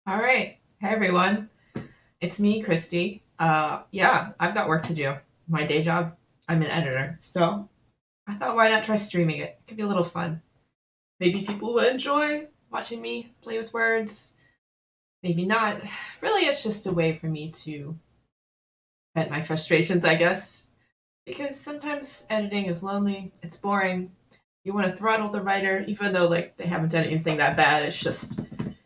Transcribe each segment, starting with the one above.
All right. Hey, everyone. It's me, Christy. Yeah, I've got work to do. My day job, I'm an editor. So I thought, why not try streaming it? It could be a little fun. Maybe people will enjoy watching me play with words. Maybe not. Really, it's just a way for me to vent my frustrations, I guess. Because sometimes editing is lonely, it's boring. You want to throttle the writer, even though like they haven't done anything that bad. It's just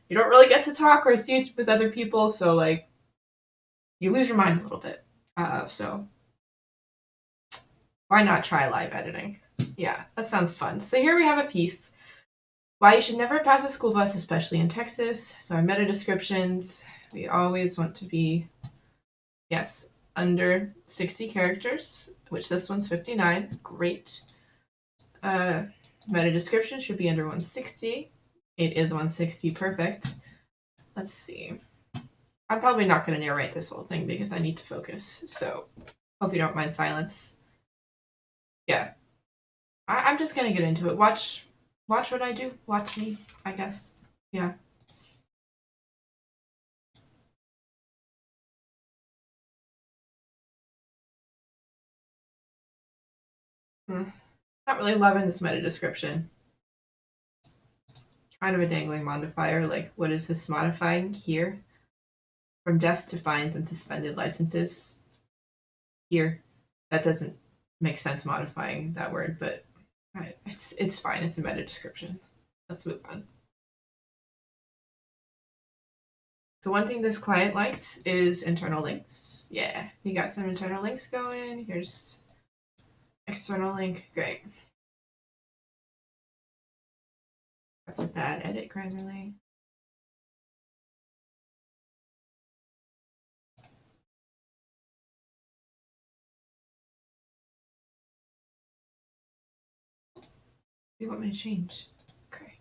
you don't really get to talk or see with other people, so like you lose your mind a little bit. So why not try live editing? Yeah, that sounds fun. So here we have a piece. Why you should never pass a school bus, especially in Texas. So our meta descriptions, we always want to be, yes, under 60 characters, which this one's 59. Great. Uh, Meta description should be under 160. It is 160. Perfect. Let's see. I'm probably not going to narrate this whole thing because I need to focus. So hope you don't mind silence. Yeah, I'm just gonna get into it. Watch what I do. Watch me, I guess. Yeah. Hmm. Not really loving this meta description. Kind of a dangling modifier. Like, what is this modifying here? From deaths to fines and suspended licenses. Here, that doesn't make sense modifying that word, but it's fine. It's a meta description. Let's move on. So one thing this client likes is internal links. Yeah, we got some internal links going. Here's external link. Great. That's a bad edit, Grammarly. You want me to change? Okay.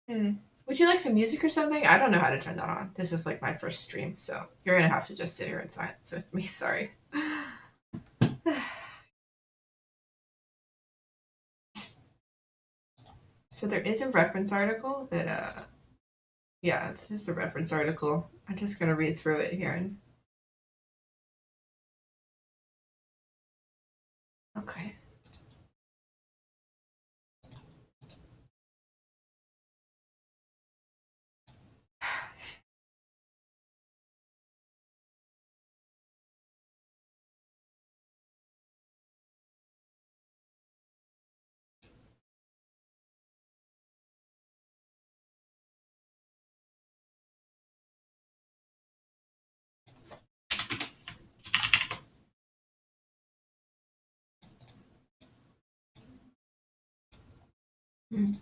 Hmm. Would you like some music or something? I don't know how to turn that on. This is like my first stream, so you're gonna have to just sit here in silence with me. Sorry. So there is a reference article that yeah, this is the reference article. I'm just gonna read through it here and okay. Hmm.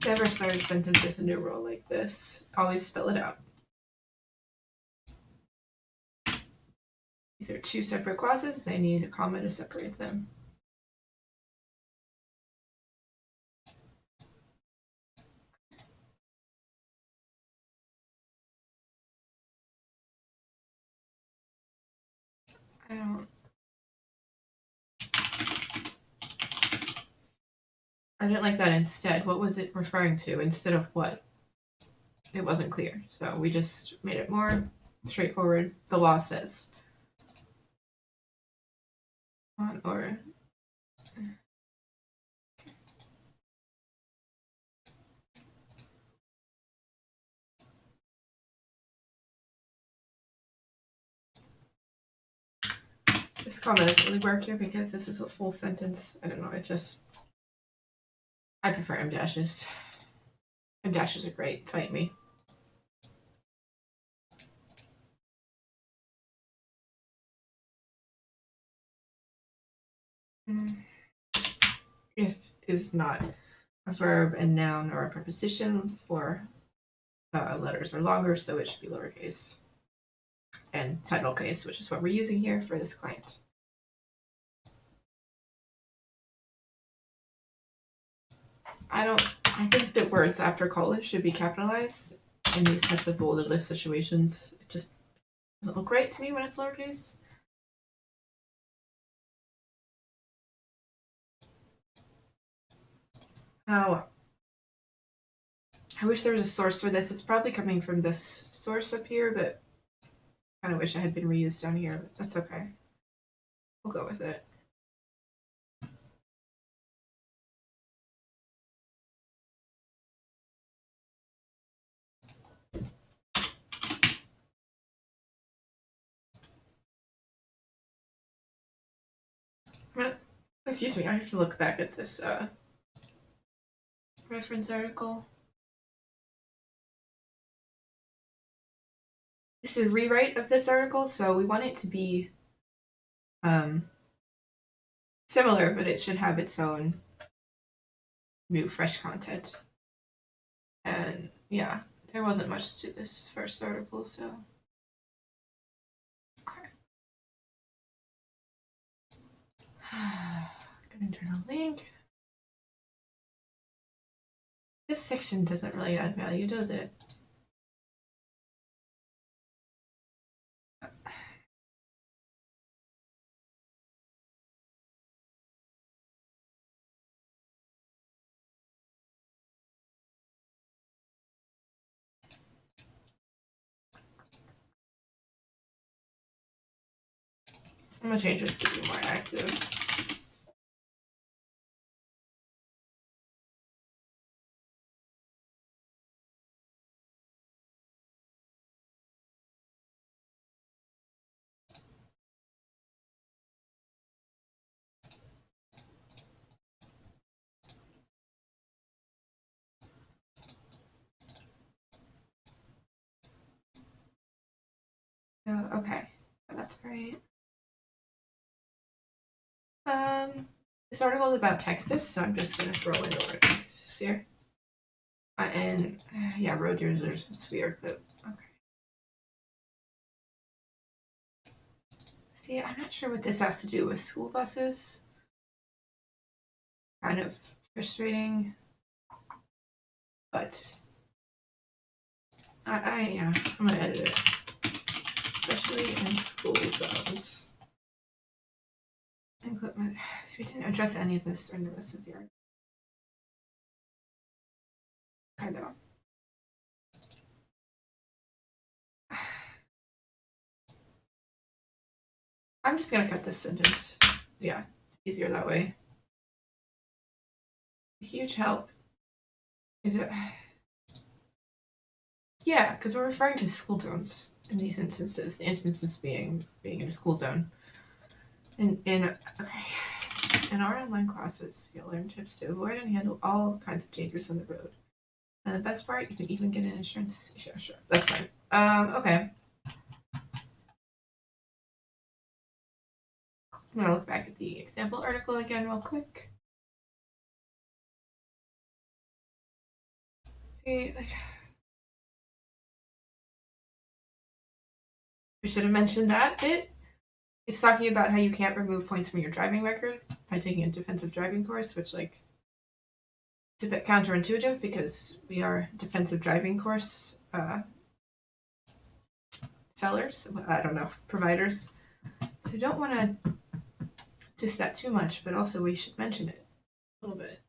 Never start a sentence with a new rule like this. Always spell it out. These are two separate clauses. They need a comma to separate them. I don't I didn't like that instead. What was it referring to instead of what? It wasn't clear. So we just made it more straightforward. The law says on or this comma doesn't really work here because this is a full sentence. I don't know. It just I prefer M dashes. M dashes are great. Fight me. If is not a verb, a noun, or a preposition for letters are longer, so it should be lowercase. And title case, which is what we're using here for this client. I think that words after colon should be capitalized in these types of bolded list situations. It just doesn't look right to me when it's lowercase. Oh, I wish there was a source for this. It's probably coming from this source up here, but I kind of wish it had been reused down here, but that's okay. We'll go with it. Excuse me, I have to look back at this reference article. This is a rewrite of this article, so we want it to be similar, but it should have its own new, fresh content. And yeah, there wasn't much to this first article, so. Okay. Good internal link. This section doesn't really add value, does it? I'm gonna change this to be more active. Oh, okay, that's right. This article is about Texas, so I'm just gonna throw in the word Texas here. And yeah, road users, it's weird, but okay. See, I'm not sure what this has to do with school buses. Kind of frustrating, but yeah, I'm gonna edit it, especially in school zones. And clip my. We didn't address any of this in the rest of the article. Okay, though. I'm just gonna cut this sentence. Yeah, it's easier that way. A huge help. Is it? Yeah, because we're referring to school zones in these instances. The instances being in a school zone. In our online classes, you'll learn tips to avoid and handle all kinds of dangers on the road. And the best part, you can even get an insurance. Sure, that's fine. Okay. I'm gonna look back at the example article again real quick. See, we should have mentioned that bit. It's talking about how you can't remove points from your driving record by taking a defensive driving course, which it's a bit counterintuitive because we are defensive driving course sellers. I don't know, providers. So we don't want to diss that too much, but also we should mention it a little bit.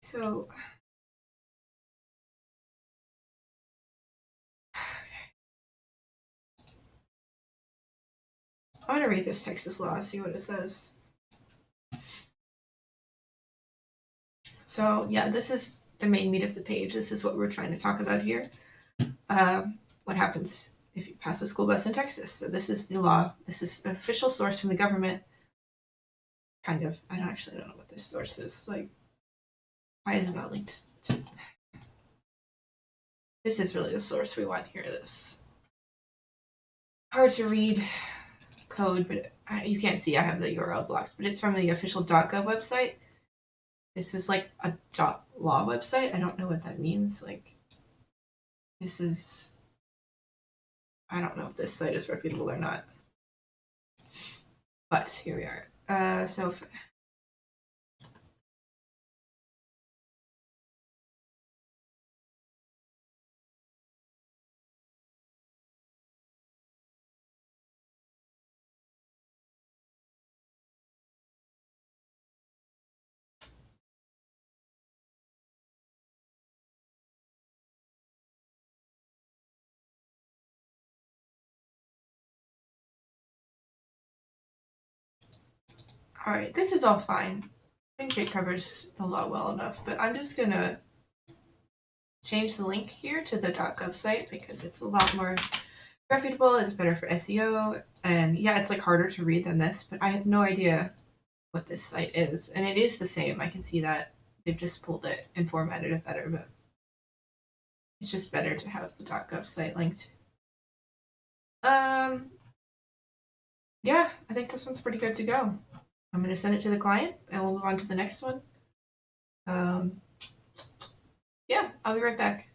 So I want to read this Texas law, see what it says. So yeah, this is the main meat of the page. This is what we're trying to talk about here. What happens if you pass a school bus in Texas? So this is the law. This is an official source from the government. Kind of. I don't know what this source is. Like, why is it not linked to? This is really the source we want here. This hard to read code, but you can't see. I have the URL blocked, but it's from the official .gov website. This is like a .law website. I don't know what that means. Like, This is, I don't know if this site is reputable or not, but here we are. All right, this is all fine. I think it covers a lot well enough, but I'm just gonna change the link here to the .gov site because it's a lot more reputable. It's better for SEO, and yeah, it's like harder to read than this. But I have no idea what this site is, and it is the same. I can see that they've just pulled it and formatted it better, but it's just better to have the .gov site linked. Yeah, I think this one's pretty good to go. I'm going to send it to the client, and we'll move on to the next one. Yeah, I'll be right back.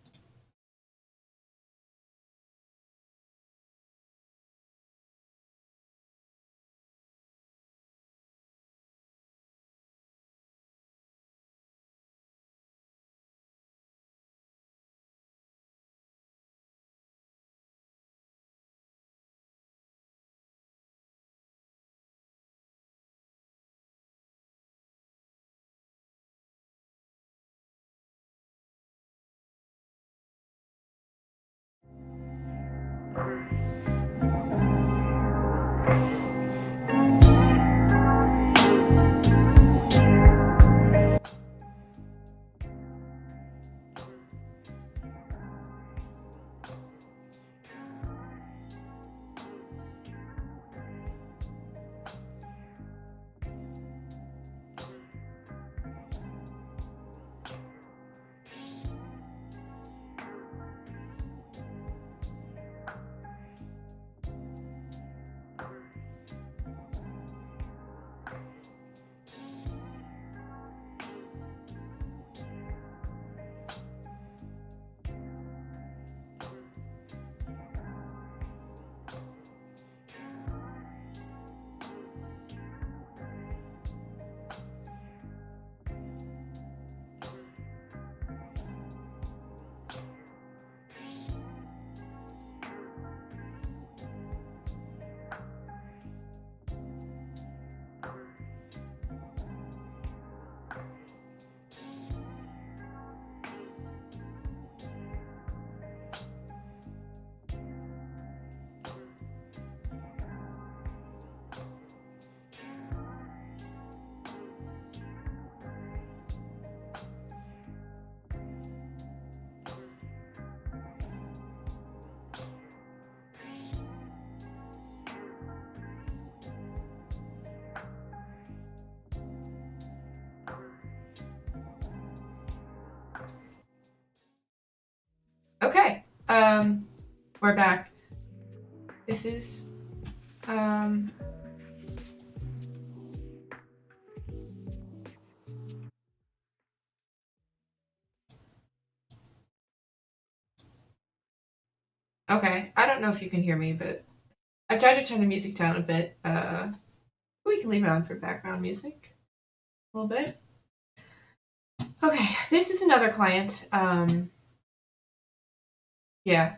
Okay, we're back. This is, okay, I don't know if you can hear me, but I tried to turn the music down a bit. We can leave it on for background music a little bit. Okay, this is another client. Yeah,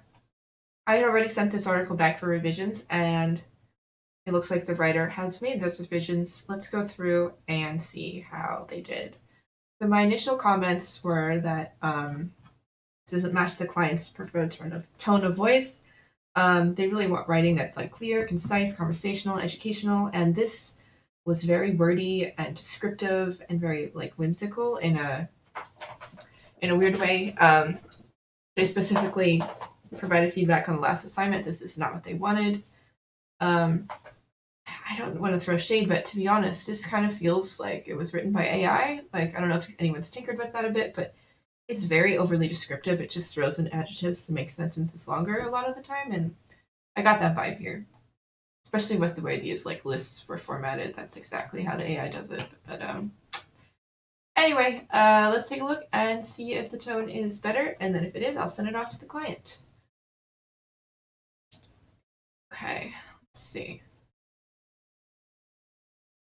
I had already sent this article back for revisions, and it looks like the writer has made those revisions. Let's go through and see how they did. So my initial comments were that this doesn't match the client's preferred tone of voice. They really want writing that's like clear, concise, conversational, educational, and this was very wordy and descriptive and very like whimsical in a weird way. They specifically provided feedback on the last assignment. This is not what they wanted. I don't want to throw shade, but to be honest, this kind of feels like it was written by AI. Like, I don't know if anyone's tinkered with that a bit, but it's very overly descriptive. It just throws in adjectives to make sentences longer a lot of the time, and I got that vibe here. Especially with the way these like lists were formatted. That's exactly how the AI does it. But Anyway, let's take a look and see if the tone is better, and then if it is, I'll send it off to the client. Okay, let's see.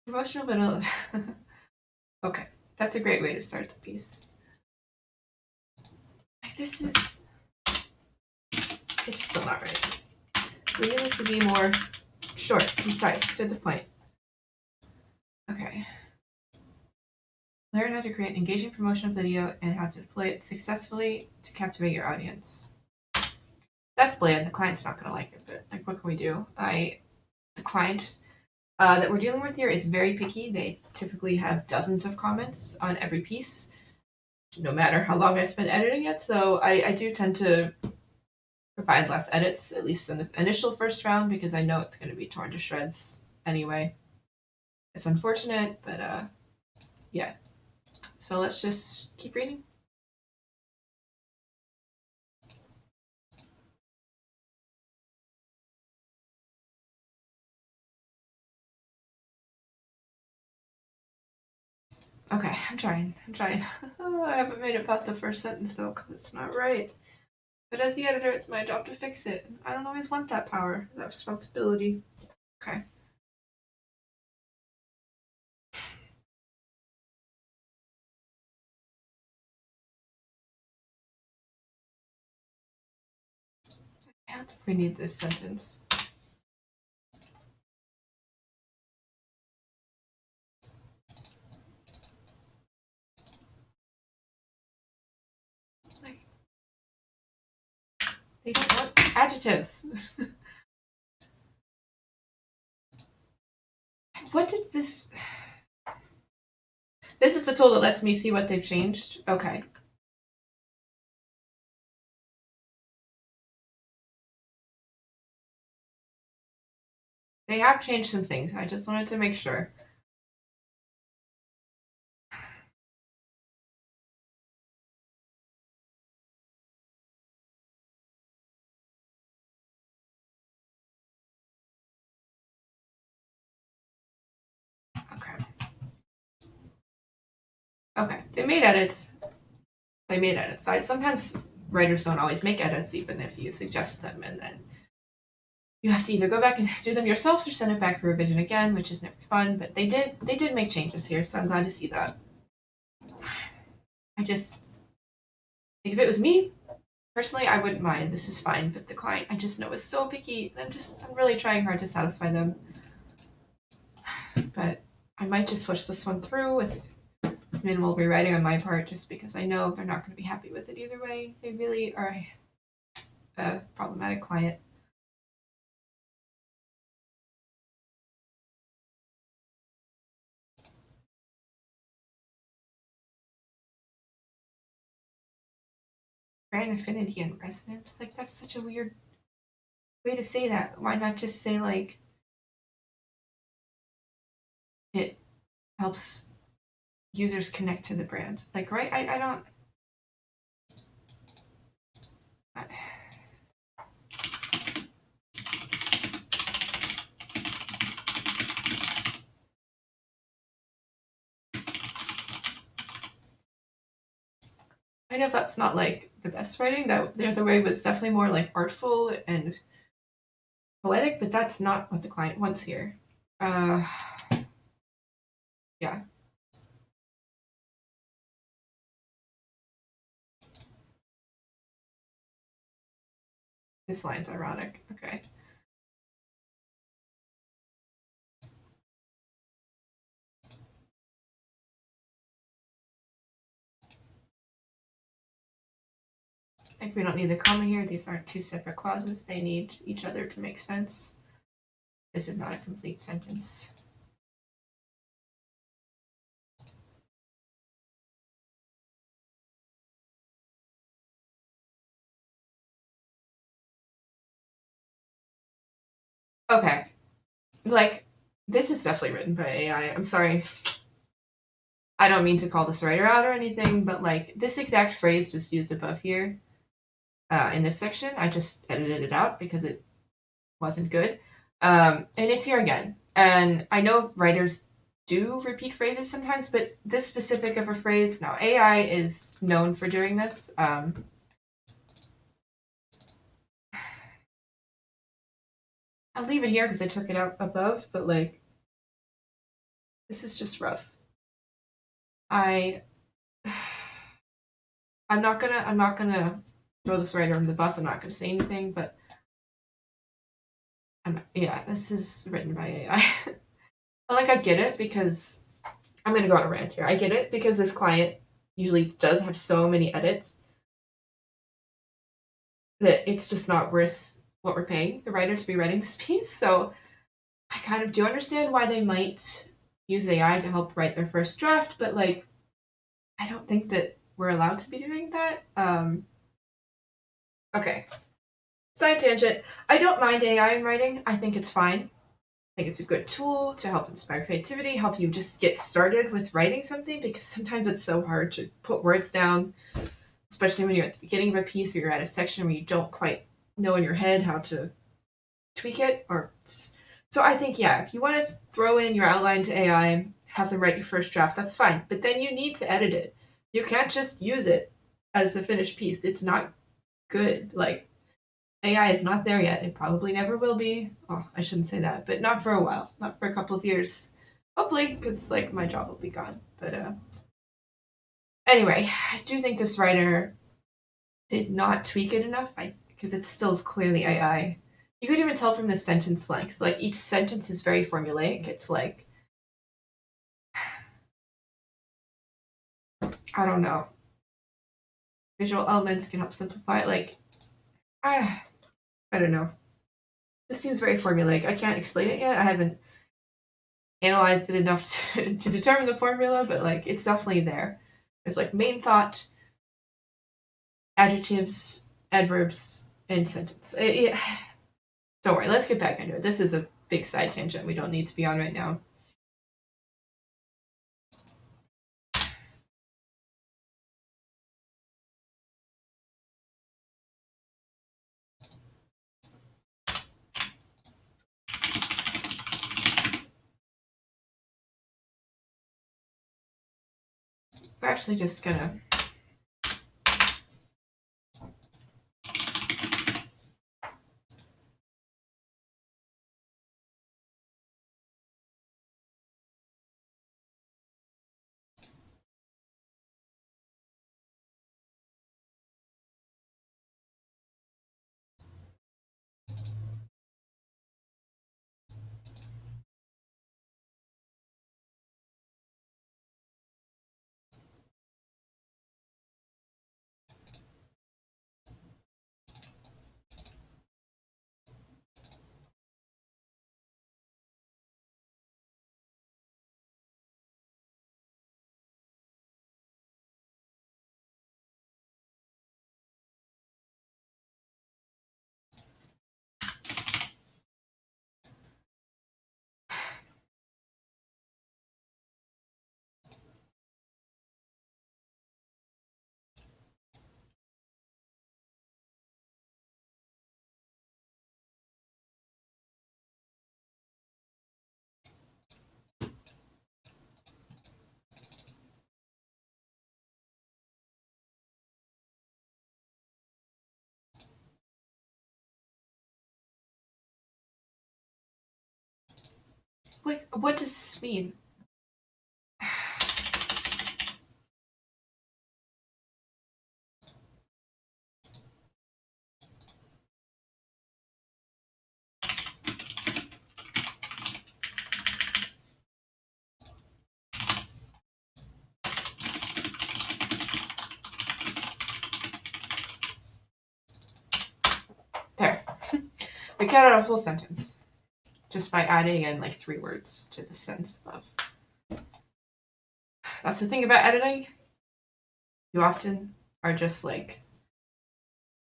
Promotional video. Okay, that's a great way to start the piece. Like, this is... It's still not right. We need this to be more short, concise, to the point. Okay. Learn how to create an engaging promotional video and how to deploy it successfully to captivate your audience. That's bland. The client's not going to like it, but like, what can we do? The client that we're dealing with here is very picky. They typically have dozens of comments on every piece, no matter how long I spend editing it. So I do tend to provide less edits, at least in the initial first round, because I know it's going to be torn to shreds anyway. It's unfortunate, but yeah. So let's just keep reading. Okay, I'm trying. Oh, I haven't made it past the first sentence though, because it's not right. But as the editor, it's my job to fix it. I don't always want that power, that responsibility. Okay. I don't think we need this sentence. Like, they don't want adjectives. What did this... This is the tool that lets me see what they've changed? Okay. They have changed some things. I just wanted to make sure. Okay. Okay. They made edits. Sometimes writers don't always make edits, even if you suggest them, and then you have to either go back and do them yourselves or send it back for revision again, which is never fun. But they did make changes here, so I'm glad to see that. I just think if it was me, personally, I wouldn't mind. This is fine, but the client I just know is so picky. I'm really trying hard to satisfy them. But I might just push this one through with minimal rewriting on my part, just because I know they're not going to be happy with it either way. They really are a problematic client. Brand affinity and resonance, like, that's such a weird way to say that. Why not just say, like, it helps users connect to the brand? Like, right? I don't. I know that's not like the best writing. That the other way was definitely more like artful and poetic, but that's not what the client wants here. Yeah. This line's ironic. Okay. Like, we don't need the comma here. These aren't two separate clauses. They need each other to make sense. This is not a complete sentence. Okay. Like, this is definitely written by AI. I'm sorry. I don't mean to call this writer out or anything, but like, this exact phrase was used above here in this section. I just edited it out because it wasn't good. And it's here again. And I know writers do repeat phrases sometimes, but this specific of a phrase, no. AI is known for doing this. I'll leave it here because I took it out above, but like, this is just rough. I I'm not gonna throw this writer under the bus. I'm not gonna say anything, but yeah, this is written by AI. And like I get it because I'm gonna go on a rant here. I get it because this client usually does have so many edits that it's just not worth what we're paying the writer to be writing this piece. So I kind of do understand why they might use AI to help write their first draft, but like I don't think that we're allowed to be doing that. Okay. Side tangent. I don't mind AI in writing. I think it's fine. I think it's a good tool to help inspire creativity, help you just get started with writing something because sometimes it's so hard to put words down, especially when you're at the beginning of a piece or you're at a section where you don't quite know in your head how to tweak it or so I think yeah, if you want to throw in your outline to AI, have them write your first draft, that's fine. But then you need to edit it. You can't just use it as the finished piece. It's not good. Like AI is not there yet. It probably never will be. Oh, I shouldn't say that, but not for a while. Not for a couple of years. Hopefully, because like my job will be gone. But anyway, I do think this writer did not tweak it enough. Because it's still clearly AI. You could even tell from the sentence length. Like each sentence is very formulaic. It's like I don't know. Visual elements can help simplify it. Like I don't know. This seems very formulaic. I can't explain it yet. I haven't analyzed it enough to determine the formula, but like it's definitely there. There's like main thought, adjectives, adverbs, and sentence. Don't worry, let's get back into it. This is a big side tangent we don't need to be on right now. We're actually just gonna wait. What does this mean? There, we cut out a full sentence just by adding in like 3 words to the sentence above. That's the thing about editing. You often are just like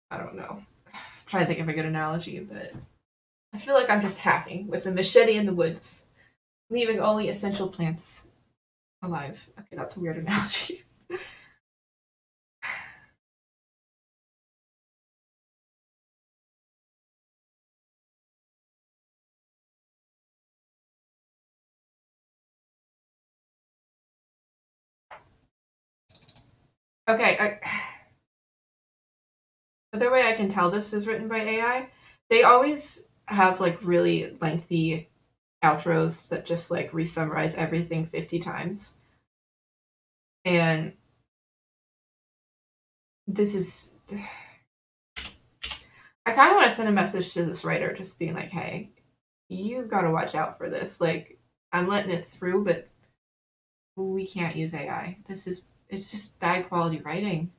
I don't know. I'm trying to think of a good analogy, but I feel like I'm just hacking with a machete in the woods, leaving only essential plants alive. Okay, that's a weird analogy. Okay, the way I can tell this is written by AI, they always have like really lengthy outros that just like re-summarize everything 50 times. And this is I kind of want to send a message to this writer just being like, "Hey, you got to watch out for this. Like I'm letting it through, but we can't use AI. It's just bad quality writing."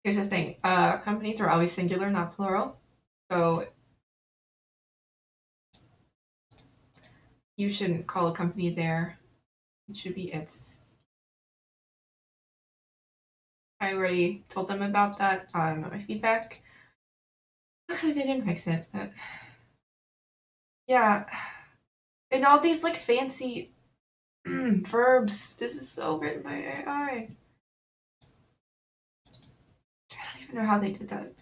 Here's the thing. Companies are always singular, not plural. So you shouldn't call a company there. It should be its. I already told them about that on my feedback. Looks like they didn't fix it, but yeah. And all these like fancy verbs. This is so written by AI. I don't even know how they did that.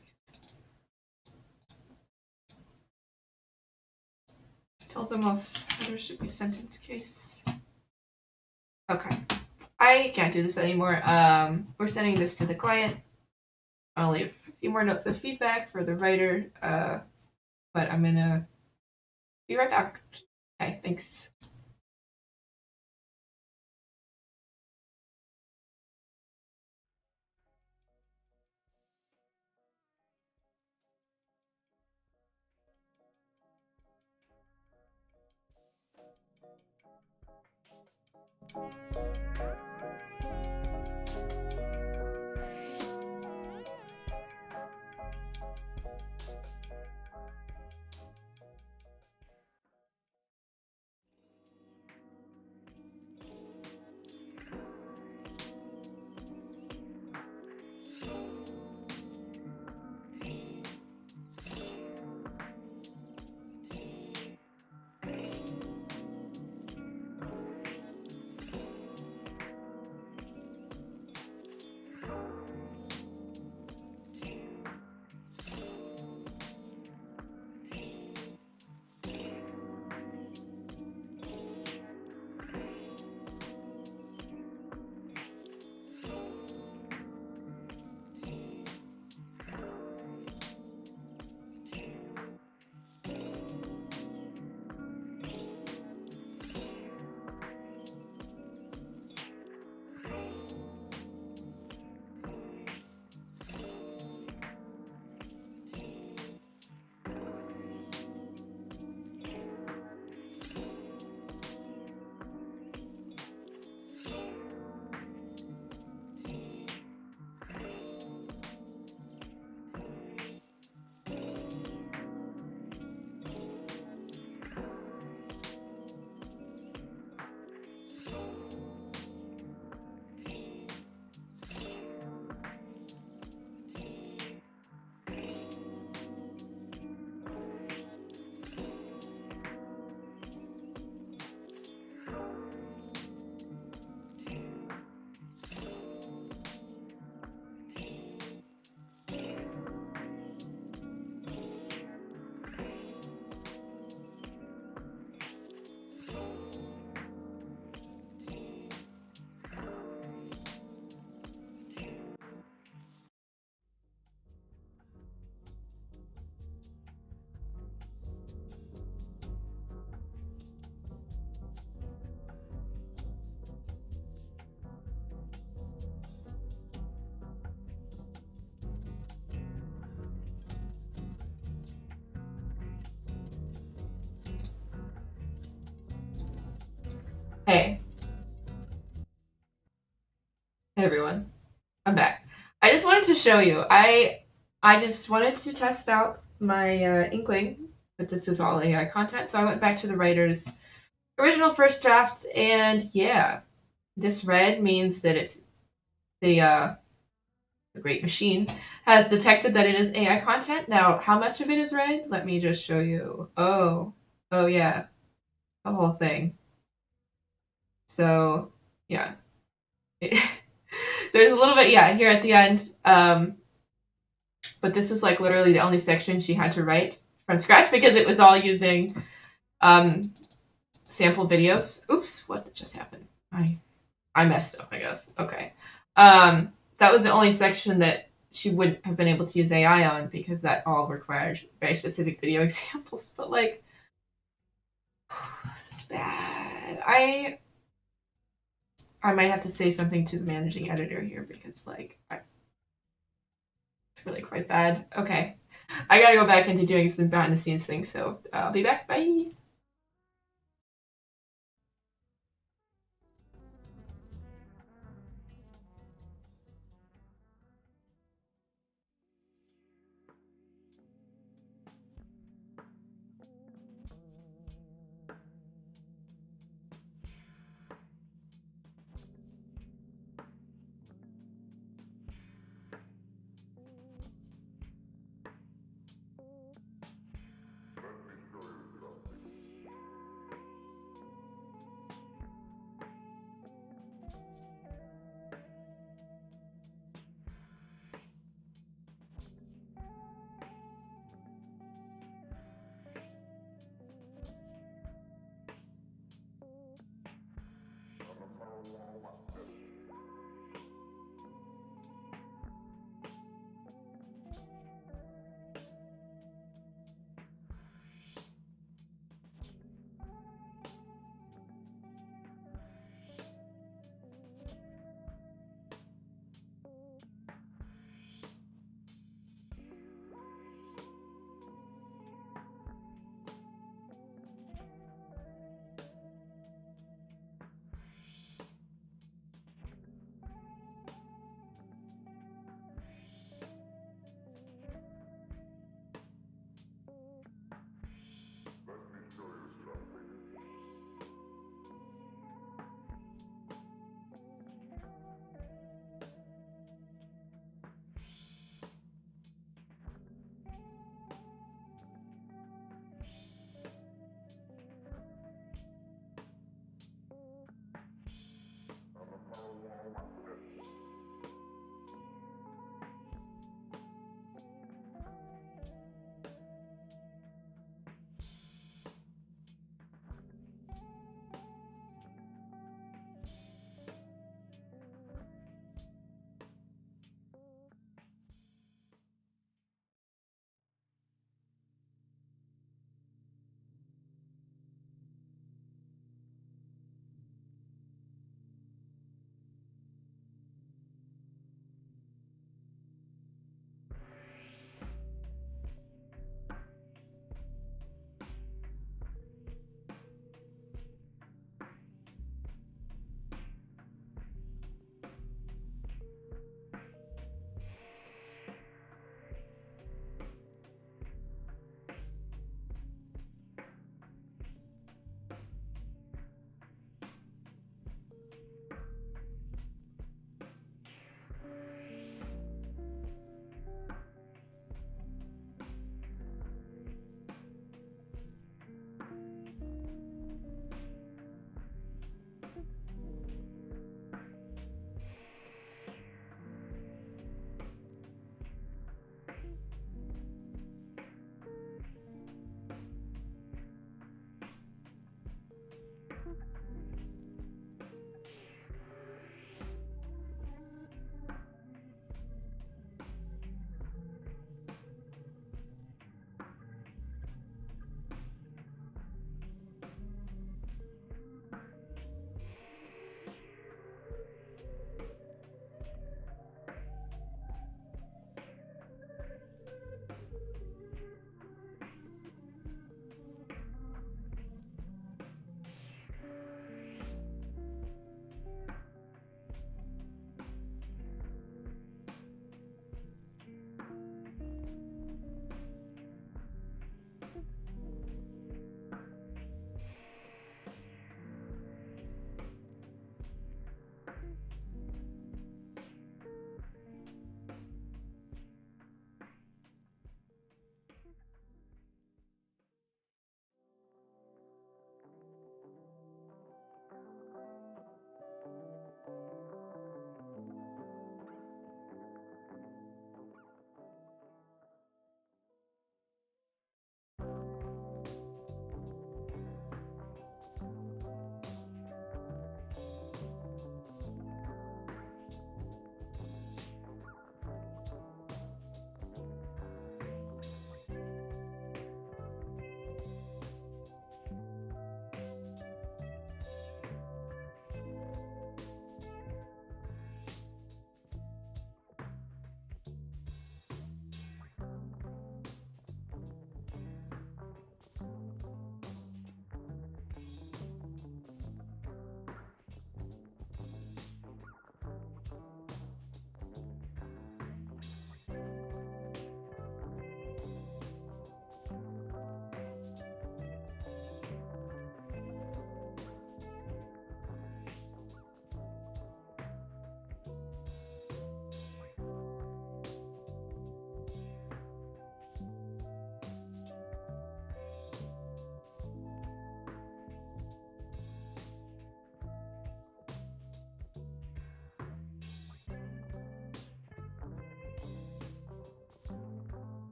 I told them there should be sentence case. Okay. I can't do this anymore. We're sending this to the client. I'll leave a few more notes of feedback for the writer, but I'm gonna be right back. Okay, thanks. Hey, hey everyone, I'm back. I just wanted to show you. I just wanted to test out my inkling that this was all AI content. So I went back to the writers original first draft, and yeah, this red means that it's the great machine has detected that it is AI content. Now, how much of it is red? Let me just show you. Oh yeah, the whole thing. So yeah, there's a little bit, yeah, here at the end. But this is like literally the only section she had to write from scratch because it was all using um, sample videos. Oops, what just happened? I messed up, I guess. Okay. That was the only section that she wouldn't have been able to use AI on because that all required very specific video examples. But like, this is bad. I might have to say something to the managing editor here because like it's really quite bad. Okay. I gotta go back into doing some behind the scenes things, so I'll be back. Bye.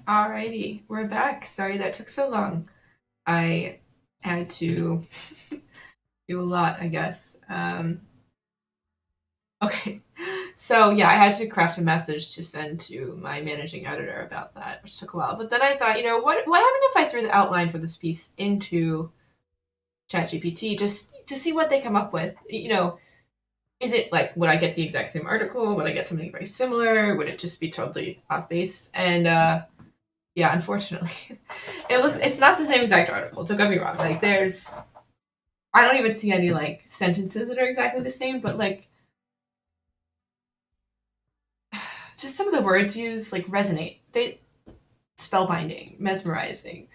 Alrighty, we're back. Sorry that took so long. I had to do a lot, I guess. Okay, so yeah, I had to craft a message to send to my managing editor about that, which took a while. But then I thought, what happened if I threw the outline for this piece into ChatGPT just to see what they come up with? Is it like, would I get the exact same article? Would I get something very similar? Would it just be totally off base? And yeah, unfortunately, it's not the same exact article. Don't get me wrong. Like, I don't even see any like sentences that are exactly the same, but like just some of the words used like resonate. They spellbinding, mesmerizing,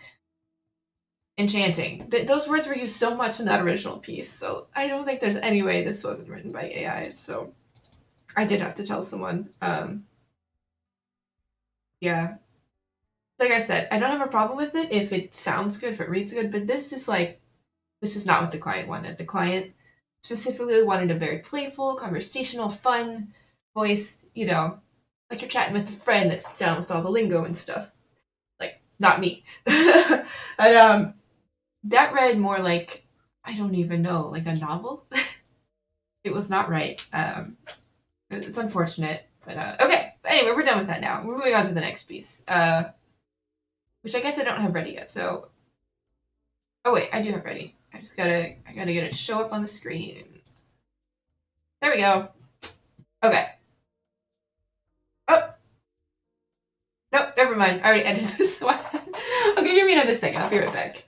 enchanting. Those words were used so much in that original piece. So I don't think there's any way this wasn't written by AI. So I did have to tell someone. Yeah, like I said, I don't have a problem with it if it sounds good, if it reads good. But this is not what the client wanted. The client specifically wanted a very playful, conversational, fun voice. Like you're chatting with a friend that's down with all the lingo and stuff. Like not me. But that read more like, I don't even know, like a novel. It was not right. It's unfortunate, but okay. But anyway, we're done with that now. We're moving on to the next piece, which I guess I don't have ready yet. So, oh wait, I do have ready. I gotta get it to show up on the screen. There we go. Okay. Oh, no, never mind. I already edited this one. Okay, give me another second. I'll be right back.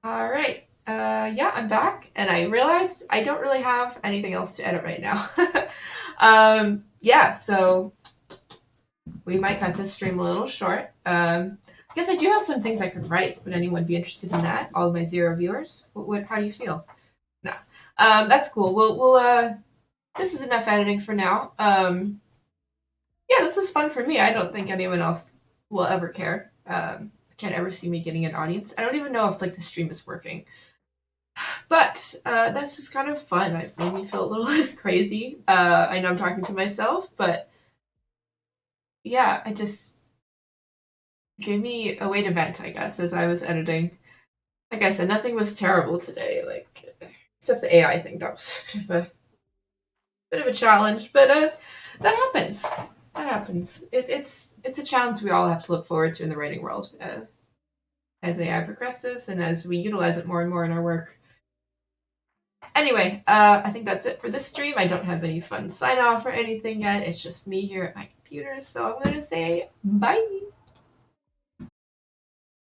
All right. Yeah, I'm back, and I realized I don't really have anything else to edit right now. Yeah, so we might cut this stream a little short. I guess I do have some things I could write. Would anyone be interested in that? All of my 0 viewers. How do you feel? No, that's cool. We'll. This is enough editing for now. Yeah, this is fun for me. I don't think anyone else will ever care. Can't ever see me getting an audience. I don't even know if like the stream is working. But that's just kind of fun. It made me feel a little less crazy. I know I'm talking to myself, but yeah, I just gave me a way to vent, I guess, as I was editing. Like I said, nothing was terrible today, like except the AI thing. That was a bit of a challenge, but that happens. That happens. It's a challenge we all have to look forward to in the writing world as AI progresses and as we utilize it more and more in our work. Anyway, I think that's it for this stream. I don't have any fun sign off or anything yet. It's just me here at my computer, so I'm gonna say bye.